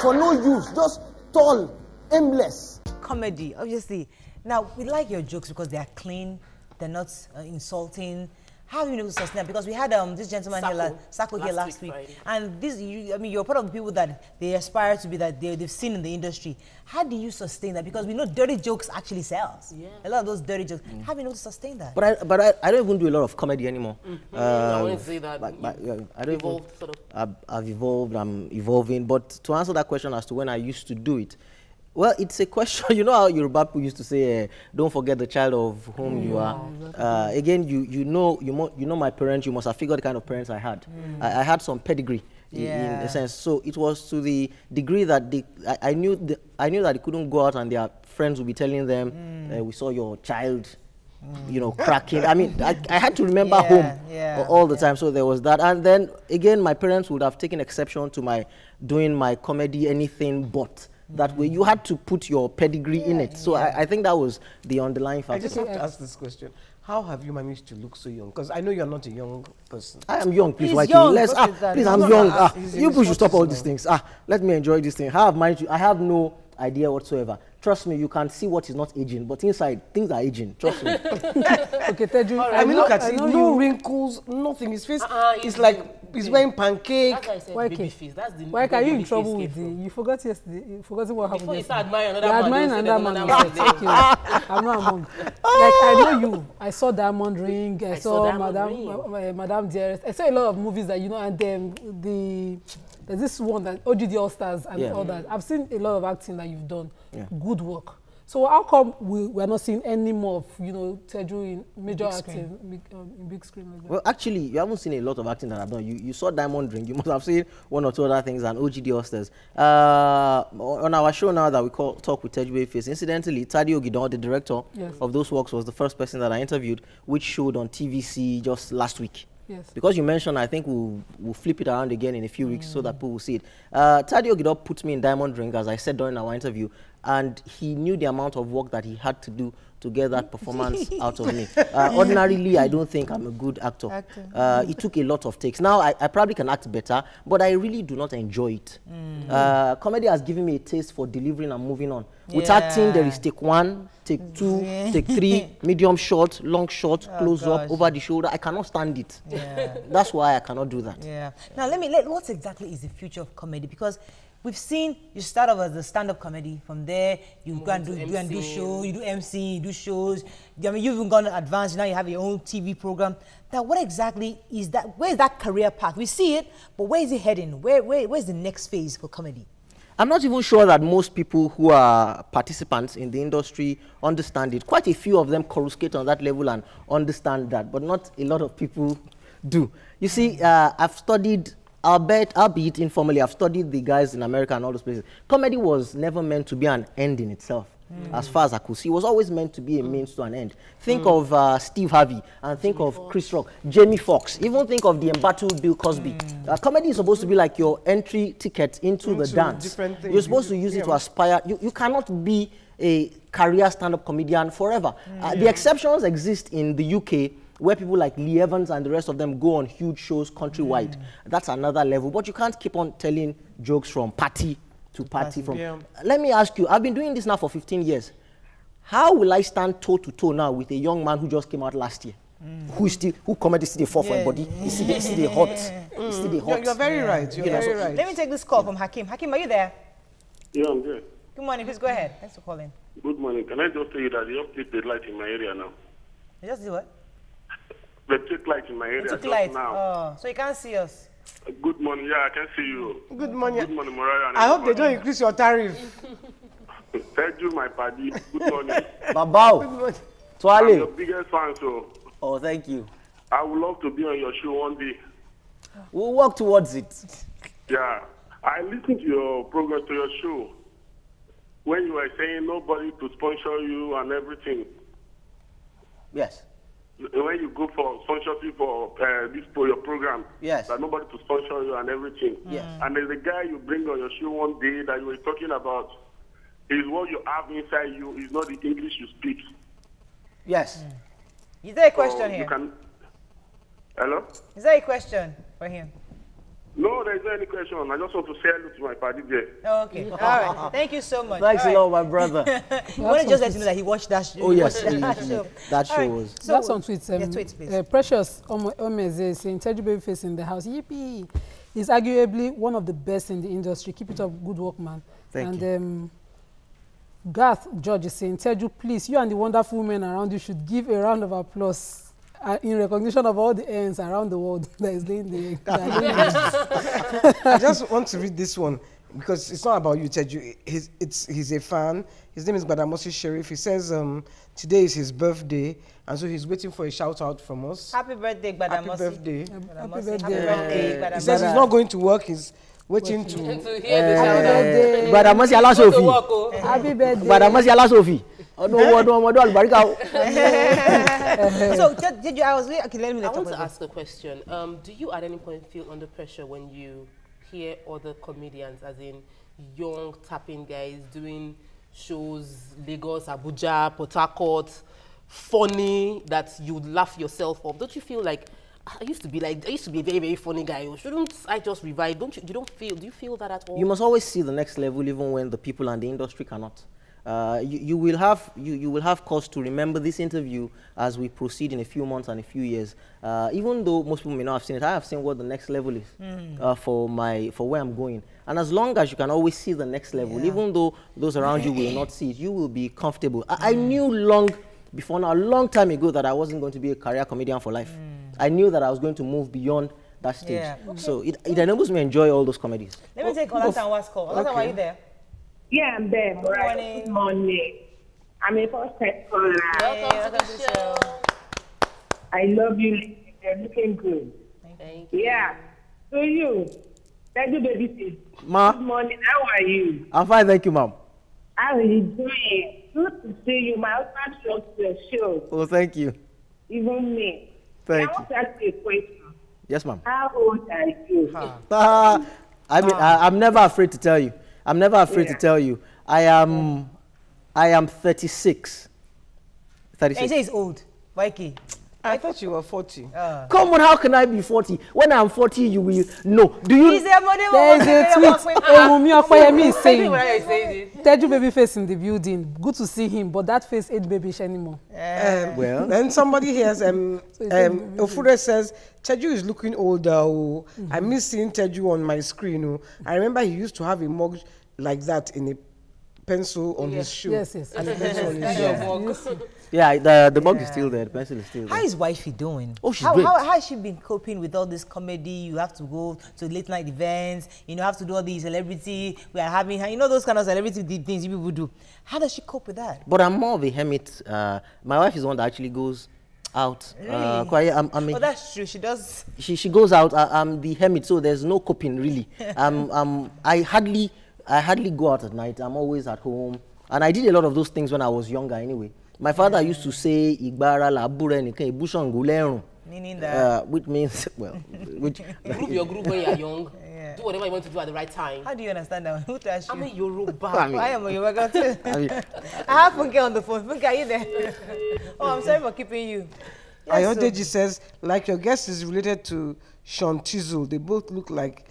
for no use, just tall, aimless. Comedy, obviously. Now, we like your jokes because they are clean, they're not insulting. How have you been able to sustain that? Because we had this gentleman Sako here last week. Friday. And this, you're part of the people that they aspire to be, that they've seen in the industry. How do you sustain that? Because we know dirty jokes actually sells. Yeah. A lot of those dirty jokes. How have you been able to sustain that? But I don't even do a lot of comedy anymore. I wouldn't say that. I don't evolved, sort of. I've evolved, I'm evolving. But to answer that question as to when I used to do it, well, it's a question. You know how Yoruba people used to say, don't forget the child of whom you are. Again, you know my parents. You must have figured the kind of parents I had. I had some pedigree in a sense. So it was to the degree that I knew that they couldn't go out and their friends would be telling them, we saw your child, cracking. I mean, I had to remember home all the time. So there was that. And then again, my parents would have taken exception to my doing my comedy anything but. That way, you had to put your pedigree in it. So I think that was the underlying factor. I just have to ask this question. How have you managed to look so young? Because I know you're not a young person. I am young, please. Please, I'm young. You people should stop all these things. Let me enjoy this thing. How have managed to, I have no idea whatsoever. Trust me, you can see what is not aging, but inside, things are aging. Trust me. Okay, Teju, I mean, look at it. No wrinkles, nothing. His face is like He's wearing pancake. That's why I said Why baby face. That's the Why are you in baby trouble face with the? came You forgot yesterday. You forgot what happened. Before you yesterday. start admiring another You're man, admiring don't say another man. another man. Thank you. I'm not among. Like I know you. I saw Diamond Ring. I saw Madame Dearest. I saw a lot of movies that you know, and then there's this one that OGD All Stars and all that. I've seen a lot of acting that you've done. Yeah. Good work. So how come we're not seeing any more of, you know, Teju in major acting, big screen like that? Well, actually, you haven't seen a lot of acting that I've done. You saw Diamond Ring. You must have seen one or two other things and OGD Hosters. On our show now that we call Talk with Teju Babyface, incidentally, Tadi Ogidon, the director of those works, was the first person that I interviewed, which showed on TVC just last week. Yes. Because you mentioned, I think we'll flip it around again in a few weeks so that people will see it. Tadi Ogidon put me in Diamond Ring, as I said during our interview, and he knew the amount of work that he had to do to get that performance out of me. Ordinarily, I don't think I'm a good actor. It took a lot of takes. Now, I probably can act better, but I really do not enjoy it. Comedy has given me a taste for delivering and moving on. With acting, there is take 1, take 2, take 3, medium shot, long shot, close up, over the shoulder. I cannot stand it. That's why I cannot do that. Now, what exactly is the future of comedy? Because we've seen you start off as a stand-up comedy. From there, you go and do shows, you do MC, you do shows. I mean, you've even gone advanced. Now you have your own TV program. Now, what exactly is that? Where is that career path? We see it, but where is it heading? Where's the next phase for comedy? I'm not even sure that most people who are participants in the industry understand it. Quite a few of them coruscate on that level and understand that, but not a lot of people do. You see, I've studied, albeit informally, I've studied the guys in America and all those places. Comedy was never meant to be an end in itself. As far as I could see, it was always meant to be a means to an end. Think of Steve Harvey, and think of Chris Rock, Jamie Foxx, even think of the embattled Bill Cosby. Comedy is supposed to be like your entry ticket into the dance. You're supposed to use it to aspire. You cannot be a career stand-up comedian forever. The exceptions exist in the UK, where people like Lee Evans and the rest of them go on huge shows countrywide. That's another level, but you can't keep on telling jokes from party to party. Let me ask you, I've been doing this now for 15 years. How will I stand toe to toe now with a young man who just came out last year? Who comedy still for body? Is still hot? You're very right. You're very right. Let me take this call from Hakim. Hakim, are you there? Yeah, I'm there. Good morning. Please go ahead. Thanks for calling. Good morning. Can I just tell you that they just take the light in my area now? You just do what? They take light in my area just now. Oh, so you can't see us. Good morning. Yeah, I can see you. Good morning. Good morning, Mariah. I hope they don't increase your tariff. Thank you, my buddy. Good morning. Babao. I'm your biggest fan, so. Oh, thank you. I would love to be on your show one day. We'll work towards it. Yeah. I listened to your program, to your show, when you were saying nobody to sponsor you and everything. Yes. When you go for sponsorship for your program, that nobody to sponsor you and everything. Yes. And there's a guy you bring on your show one day that you were talking about. Is what you have inside you is not the English you speak. Yes. Is there a question here? Hello? Is there a question for him? No, there's not any question. I just want to say hello to my party there. Oh, okay. All right. Thank you so much. Thanks a lot, my brother. I want to just let you know that he watched that show. Oh, yes. That show was. So that's on tweets. Tweets, please. Precious Omeze saying, Teju Babyface in the house. Yippee. He's arguably one of the best in the industry. Keep it up. Good work, man. Thank you. Garth George is saying, Teju, please, you and the wonderful women around you should give a round of applause in recognition of all the ends around the world that is laying the I just want to read this one because it's not about you, Teju. He's a fan. His name is Badamosi Sheriff. He says today is his birthday, and so he's waiting for a shout out from us. Happy birthday, Badamosi. Happy birthday. Happy birthday. Happy birthday, He says he's not going to work. He's waiting to hear the shout out. Badamosi ala Sophie. Happy birthday. Badamosi ala Sophie. So, did you? Okay, let me. I want to ask a question. Do you at any point feel under pressure when you hear other comedians, as in young tapping guys, doing shows, Lagos, Abuja, Port Harcourt, funny that you'd laugh yourself off? Don't you feel like I used to be a very, very funny guy? Shouldn't I just revive? Do you feel that at all? You must always see the next level, even when the people and the industry cannot. you will have cause to remember this interview as we proceed in a few months and a few years. Even though most people may not have seen it, I have seen what the next level is for where I'm going. And as long as you can always see the next level, even though those around you will not see it, you will be comfortable. I knew long before now, a long time ago, that I wasn't going to be a career comedian for life. I knew that I was going to move beyond that stage. So it enables me to enjoy all those comedies. Let me take Olatanwa's call. Olatan, are you there? Yeah, I'm there. Good morning. I'm a first-time caller. Welcome to the show. I love you. You're looking good. Thank you. Yeah. So you, thank you, baby. Ma. Good morning. How are you? I'm fine, thank you, ma'am. How are you doing? Good to see you. My husband loves your show. Oh, thank you. Even me. Thank I want to ask you a question. Yes, ma'am. How old are you? I mean, I'm never afraid to tell you. I'm never afraid to tell you. I am 36. 36. And he says old. Why? I thought you were 40. Come on, how can I be 40? When I'm 40, you will know. Do you? There's a tweet. Ewumi Okoyemi is saying, Teju baby face in the building. Good to see him, but that face ain't babyish anymore. Well, then somebody here, Ofure says, Teju is looking older. I miss seeing Teju on my screen. I remember he used to have a mug like that in a pencil on his shoe. Yes. And a pencil on his shoe. Yeah, the mug is still there. The pencil is still there. How is wifey doing? Oh, she's great. How has she been coping with all this comedy? You have to go to late night events. You know, have to do all these celebrity. We are having, you know, those kind of celebrity things you people do. How does she cope with that? But I'm more of a hermit. My wife is one that actually goes out. Really? Oh, that's true. She does. She goes out. I'm the hermit, so there's no coping really. I hardly go out at night. I'm always at home, and I did a lot of those things when I was younger. Anyway, my father used to say, "Igbara la bure ni ke ibushangu lerun." Meaning that. Which means, well, which. Improve your group when you're young. Do whatever you want to do at the right time. How do you understand that? Who to ask you? I'm a Yoruba. I am a Yoruba too. I have Funke on the phone. Funke, are you there? Oh, I'm sorry for keeping you. Yes, Ayodeji says, like your guest is related to Sean Tizzle. They both look like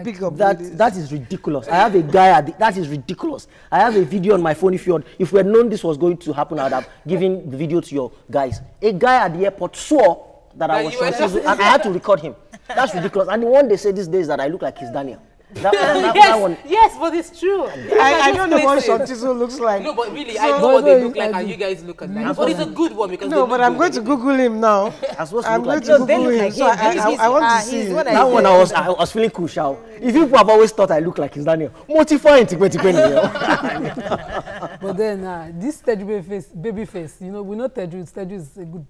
big up. That is ridiculous. I have a guy that is ridiculous. I have a video on my phone. If we had known this was going to happen, I would have given the video to your guys. A guy at the airport swore that I was Sean Tizzle, and I had to record him. That's ridiculous. And the one they say these days that I look like Kiss Daniel. That one. Yes, but it's true. I don't know what Sean Tizzle looks like. No, but really, I know what they look like, and you guys look alike. But it's a good one because no, but I'm going to Google him now. I'm going to Google him. So I want to see that one. I was feeling cool. If people have always thought I look like Kiss Daniel, motivate. But then this Teju baby face, you know, we know Teju is a good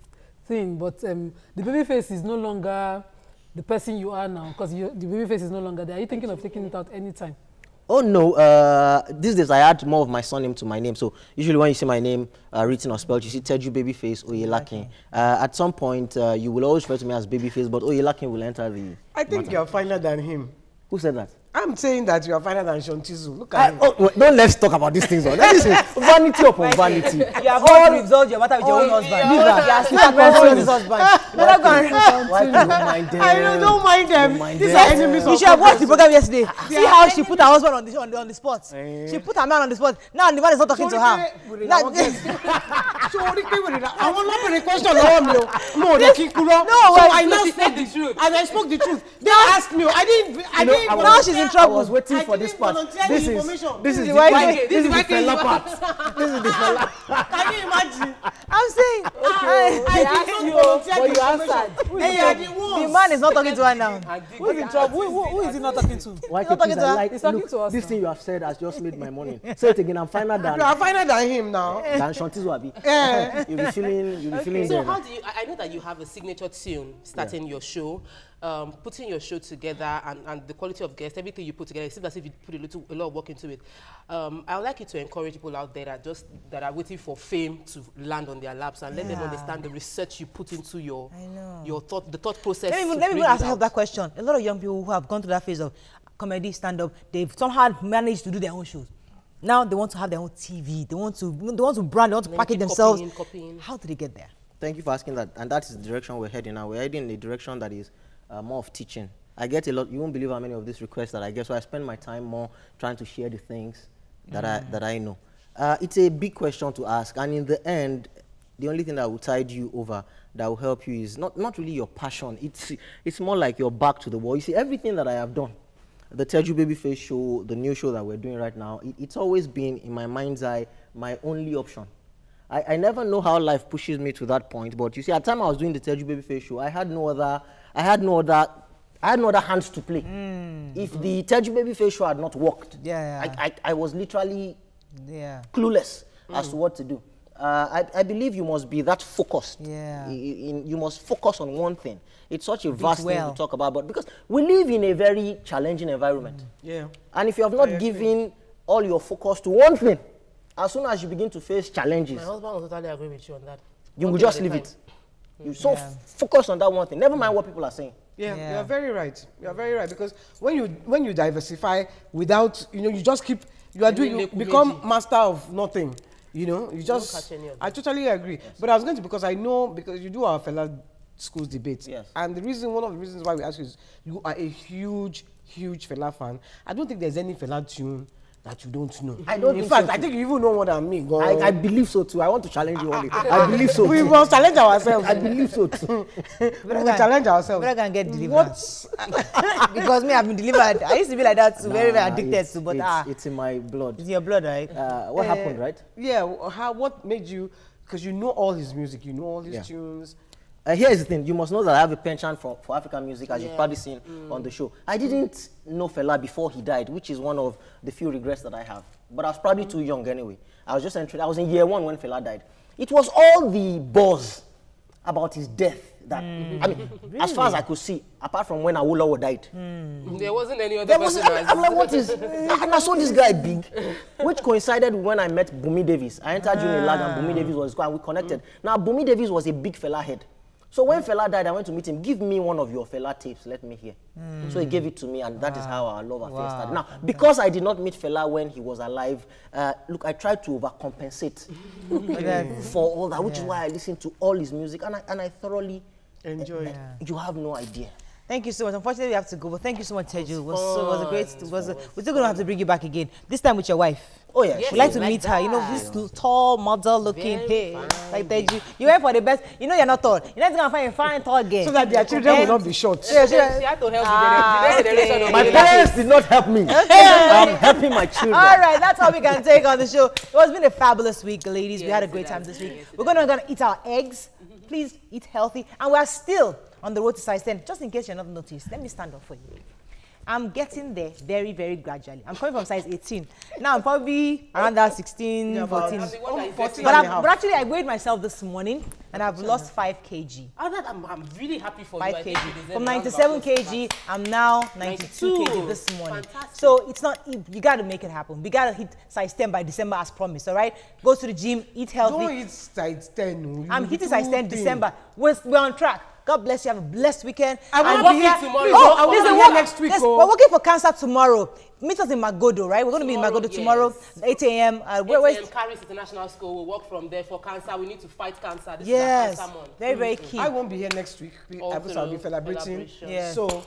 thing, but the baby face is no longer the person you are now, because the baby face is no longer there. Are you thinking of taking it out anytime? Oh no, these days I add more of my surname to my name. So usually when you see my name written or spelled, you see Teju Babyface Oyelakin. At some point, you will always refer to me as Babyface, but Oyelakin will enter the... I think you're finer than him. Who said that? I'm saying that you are finer than Sean Tizzle. Look at him. Oh, don't let's talk about these things. This is vanity upon vanity. You have all resolved your matter with your own husband. You are still with his husband. Why do you mind them? I don't mind them. These are enemies of you should have watched the program yesterday. See how she put her husband on the spot. She put her man on the spot. Now the man is not talking to her. I will not be a question of no, I now spoke the truth. And I spoke the truth. They asked me. I didn't. Now she's in trouble. I was waiting for this part. This is the fella part. This is the fella. Can you imagine? I'm saying. I asked you, but you answered. The man is not talking to her now. Who's in trouble? Who is he not talking to? Why not talking to her? He's talking to us. This thing you have said has just made my morning. Say it again. I'm finer than. You are finer than him now. Than Sean Tizzle Abi. You'll be feeling. So how do you? I know that you have a signature tune starting your show. Putting your show together and the quality of guests, everything you put together, it seems as if you put a lot of work into it. I would like you to encourage people out there that are waiting for fame to land on their laps and let them understand the research you put into the thought process. Let me ask that question. A lot of young people who have gone through that phase of comedy, stand-up, they've somehow managed to do their own shows. Now they want to have their own TV. They want to brand. They want to package themselves. Copying. How do they get there? Thank you for asking that. And that is the direction we're heading now. We're heading in a direction that is more of teaching. I get a lot. You won't believe how many of these requests that I get. So I spend my time more trying to share the things that I know. It's a big question to ask, and in the end, the only thing that will tide you over, that will help you, is not really your passion. It's more like your back to the wall. You see, everything that I have done, the Teju Babyface show, the new show that we're doing right now, it's always been, in my mind's eye, my only option. I never know how life pushes me to that point, but you see, at the time I was doing the Teju Babyface show, I had no other hands to play. If the Teju Babyface show had not worked, I was literally clueless as to what to do. I believe you must be that focused. You must focus on one thing. It's such a vast thing to talk about, but because we live in a very challenging environment. And if you have not given all your focus to one thing, as soon as you begin to face challenges, my husband will totally agree with you on that. You will just leave it. You so focus on that one thing. Never mind what people are saying. You're very right. You're very right, because when you diversify without, you just keep, you become master of nothing. You just, I totally agree. But I was going to, because I know, because you do our Fela schools debates. And one of the reasons why we ask you is, you are a huge Fela fan. I don't think there's any Fela tune that you don't know. In fact, I think you even know more than me. I believe so too. I want to challenge you on it. I believe so too. We must challenge ourselves. I believe so too. We will challenge ourselves. We're going to get delivered. Because me, I've been delivered. I used to be like that, very addicted to, but it's in my blood. It's your blood, right? What happened, right? Yeah, what made you, because you know all his music, you know all his tunes. Here's the thing, you must know that I have a penchant for African music, as you've probably seen on the show. I didn't know Fela before he died, which is one of the few regrets that I have. But I was probably too young anyway. I was in year 1 when Fela died. It was all the buzz about his death that, I mean, as far as I could see, apart from when Awolowo died. There wasn't any other person. I'm like, what is, and I saw this guy big, which coincided when I met Bumi Davis. I entered Unilag and Bumi Davis was, and we connected. Now, Bumi Davis was a big Fela head. So when Fela died, I went to meet him. Give me one of your Fela tapes. Let me hear. So he gave it to me, and that is how our love affair started. Now, because I did not meet Fela when he was alive, look, I tried to overcompensate for all that, which is why I listened to all his music, and I thoroughly enjoyed it. You have no idea. Thank you so much. Unfortunately, we have to go, but thank you so much, Teju. It was a great. We're still going to have to bring you back again. This time with your wife. Oh yeah, we'd like to meet her. You know, this tall, model-looking, like Teju. You went for the best. You know, you're not tall. You're not gonna find a fine tall girl. So that their children will not be short. She had to help the my parents did not help me. I'm helping my children. All right, that's all we can take on the show. It has been a fabulous week, ladies. We had a great time this week. We're gonna eat our eggs. Please eat healthy, and we are still on the road to size 10. Just in case you're not noticed, let me stand up for you. I'm getting there very, very gradually. I'm coming from size 18. Now I'm probably around that 16, 14. But actually, I weighed myself this morning, and I've lost 5 kg. I'm really happy for 5 kg. From 97 kg, I'm now 92 kg this morning. Fantastic. So it's not, you got to make it happen. We got to hit size 10 by December as promised, all right? Go to the gym, eat healthy. Don't hit size 10. I'm hitting size 10 December. We're on track. God bless you. Have a blessed weekend. I will be here tomorrow. I will be here next week. We're working for cancer tomorrow. Meet us in Magodo, right? We're going to be in Magodo tomorrow, 8 a.m. 8 a.m. Caris International School. We'll work from there for cancer. We need to fight cancer. This is our cancer month. Very, very key. I won't be here next week. I'll be celebrating. Yeah. So,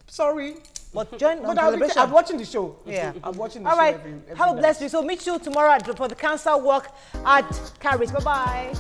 sorry. But join but I'm watching the show. Yeah. I'm watching the show. All right. Have a blessed week. So meet you tomorrow for the cancer walk at Caris. Bye-bye.